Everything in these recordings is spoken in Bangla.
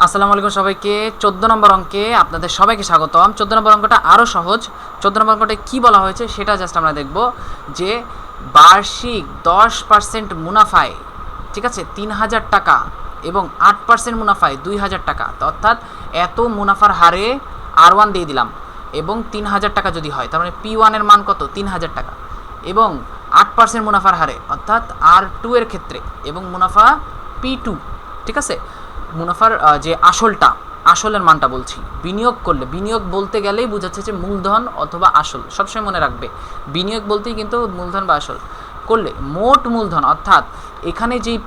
আসসালামু আলাইকুম সবাইকে। 14 নম্বর অঙ্কে আপনাদের সবাইকে স্বাগতম। 14 নম্বর অঙ্কটা আরও সহজ। 14 নম্বর অঙ্কটা কী বলা হয়েছে সেটা জাস্ট আমরা দেখব যে বার্ষিক 10% মুনাফায়, ঠিক আছে, 3000 টাকা এবং 8% মুনাফায় 2000 টাকা, অর্থাৎ এত মুনাফার হারে R1 দিয়ে দিলাম এবং 3000 টাকা যদি হয়, তার মানে P1 এর মান কত? 3000 টাকা এবং 8% মুনাফার হারে অর্থাৎ R2 এর ক্ষেত্রে এবং মুনাফা P2, ঠিক আছে। মুনাফার যে আসলের মানটা বলছি, বিনিয়োগ করলে, বিনিয়োগ বলতে গেলেই বোঝাচ্ছে যে মূলধন অথবা আসল, সবসময় মনে রাখবে বিনিয়োগ বলতেই কিন্তু মূলধন বা আসল করলে মোট মূলধন, অর্থাৎ এখানে যেই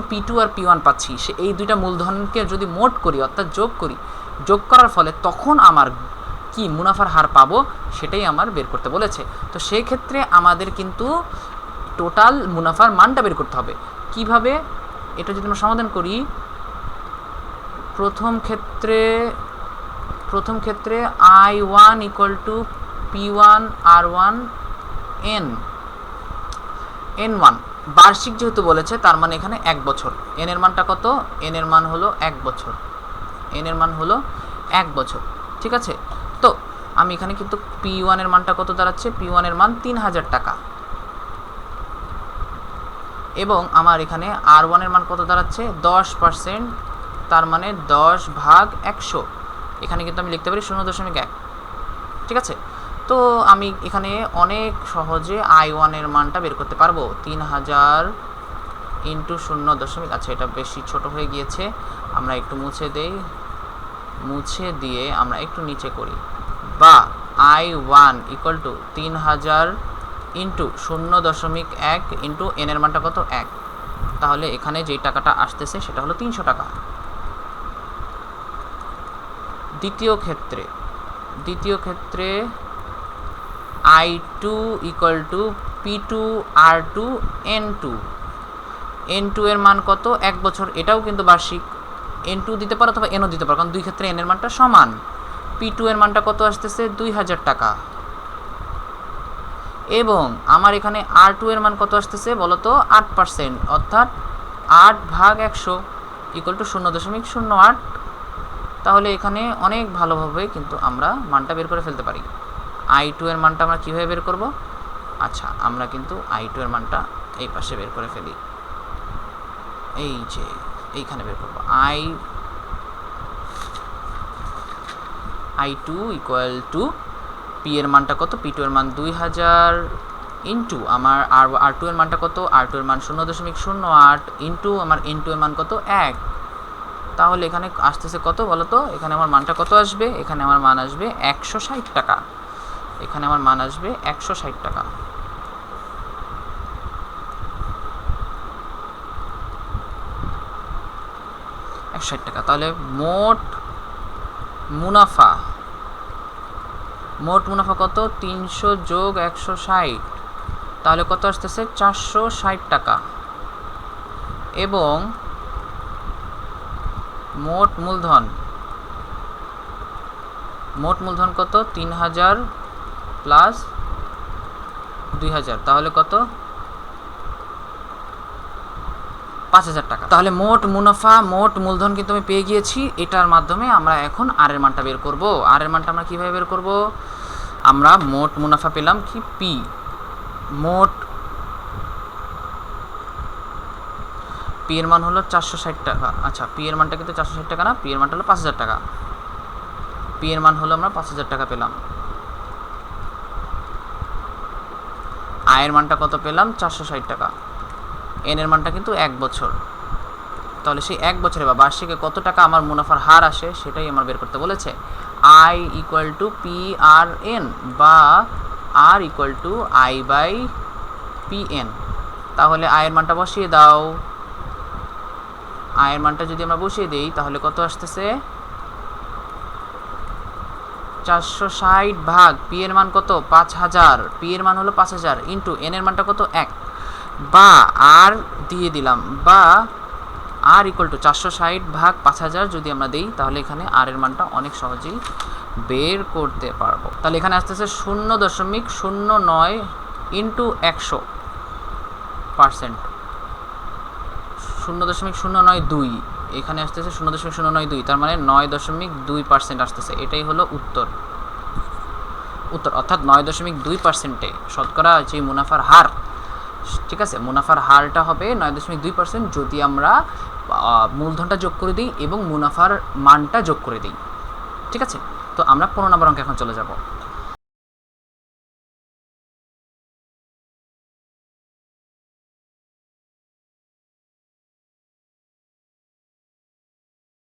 P2 আর P1 পাচ্ছি সে এই দুইটা মূলধনকে যদি মোট করি অর্থাৎ যোগ করার ফলে তখন আমার কি মুনাফার হার পাবো সেটাই আমার বের করতে বলেছে। তো সেই ক্ষেত্রে আমাদের কিন্তু টোটাল মুনাফার মানটা বের করতে হবে। কিভাবে এটা যদি আমরা সমাধান করি, প্রথম ক্ষেত্রে I1 = P1 R1 N1 বার্ষিক যেহেতু বলেছে তার মানে এখানে 1 বছর। n এর মানটা কত? n এর মান হলো 1 বছর। n এর মান হলো 1 বছর, ঠিক আছে। তো আমি এখানে কিন্তু P1 এর মানটা কত দাঁড়াচ্ছে? P1 এর মান 3000 টাকা এবং আমার এখানে R1 এর মান কত দাঁড়াচ্ছে? 10%, তার মানে 10/100। এখানে কিন্তু আমি লিখতে পারি 0.1, ঠিক আছে। তো আমি এখানে অনেক সহজে I1 এর মানটা বের করতে পারবো। 3000 × 0. আচ্ছা, এটা বেশি ছোট হয়ে গিয়েছে, আমরা একটু মুছে দিয়ে আমরা একটু নিচে করি, বা I1 = 3000 × 0.1 × n এর মানটা কত? 1। তাহলে এখানে যেই টাকাটা আসতেছে সেটা হলো 300 টাকা। দ্বিতীয় ক্ষেত্রে I2 = P2 R2 N2 এর মান কত? 1 বছর। এটাও কিন্তু বার্ষিক, N2 দিতে পারো অথবা Nও দিতে পারো, কারণ দুই ক্ষেত্রে n এর মানটা সমান। P2 এর মানটা কত আসতেছে? 2000 টাকা এবং আমার এখানে R2 এর মান কত আসতেছে বলো তো? 8%, অর্থাৎ 8/100 = 0.08। তাহলে এখানে অনেক ভালোভাবে কিন্তু আমরা মানটা বের করে ফেলতে পারি। I2 এর মানটা আমরা কীভাবে বের করব? আচ্ছা, আমরা কিন্তু I2 এর মানটা এই পাশে বের করে ফেলি, এই যে এইখানে বের করব। I2 = P এর মানটা কত? P2 এর মান 2000 ইন্টু আমার R2 এর মানটা কত? R2 এর মান 0.08 ইন্টু আমার N2 এর মান কত? 1। তাহলে এখানে আসতেছে কত বলো তো? এখানে আমার মানটা কত আসবে? এখানে আমার মান আসবে 160 টাকা। এখানে আমার মান আসবে 160 টাকা। তাহলে মোট মুনাফা কত? 300 + 160, তাহলে কত আসতেছে? 460 টাকা। এবং মোট মূলধন কত? 3000 + 2000, তাহলে কত? 5000 টাকা। তাহলে মোট মুনাফা, মোট মূলধন কিন্তু আমি পেয়ে গিয়েছি। এটার মাধ্যমে আমরা এখন আর এর মানটা বের করব। আর এর মানটা আমরা কীভাবে বের করব? আমরা মোট মুনাফা পেলাম কি? P এর মান হলো 460 টাকা। আচ্ছা, P এর মানটা কিন্তু 460 টাকা না, P এর মানটা হলো 5000 টাকা। P এর মান হলো আমরা 5000 টাকা পেলাম। I এর মানটা কত পেলাম? 460 টাকা। N এর মানটা কিন্তু 1 বছর। তাহলে সেই 1 বছরে বা বার্ষিকে কত টাকা আমার মুনাফার হার আসে সেটাই আমার বের করতে বলেছে। I = PRN বা R = I/PN। তাহলে I এর মানটা বসিয়ে দাও। I এর মানটা যদি আমরা বসিয়ে দেই তাহলে কত আসতেছে? 460 ভাগ P এর মান কত? 5000। P এর মান হলো 5000 ইন্টু N এর মানটা কত? 1, বা R দিয়ে দিলাম, বা R = 460 ভাগ 5000 যদি আমরা দিই তাহলে এখানে R এর মানটা অনেক সহজেই বের করতে পারবো। তাহলে এখানে আসতেছে 0.09 ইন্টু 100%, 0.092 এখানে আসতেছে 0.092, তার মানে 9.2% আসতেছে। এটাই হলো উত্তর। অর্থাৎ 9.2%-এ শতকরা যে মুনাফার হার, ঠিক আছে, মুনাফার হারটা হবে 9.2% যদি আমরা মূলধনটা যোগ করে দিই এবং মুনাফার মানটা যোগ করে দিই। ঠিক আছে, তো আমরা 15 নম্বর অঙ্কে এখন চলে যাব।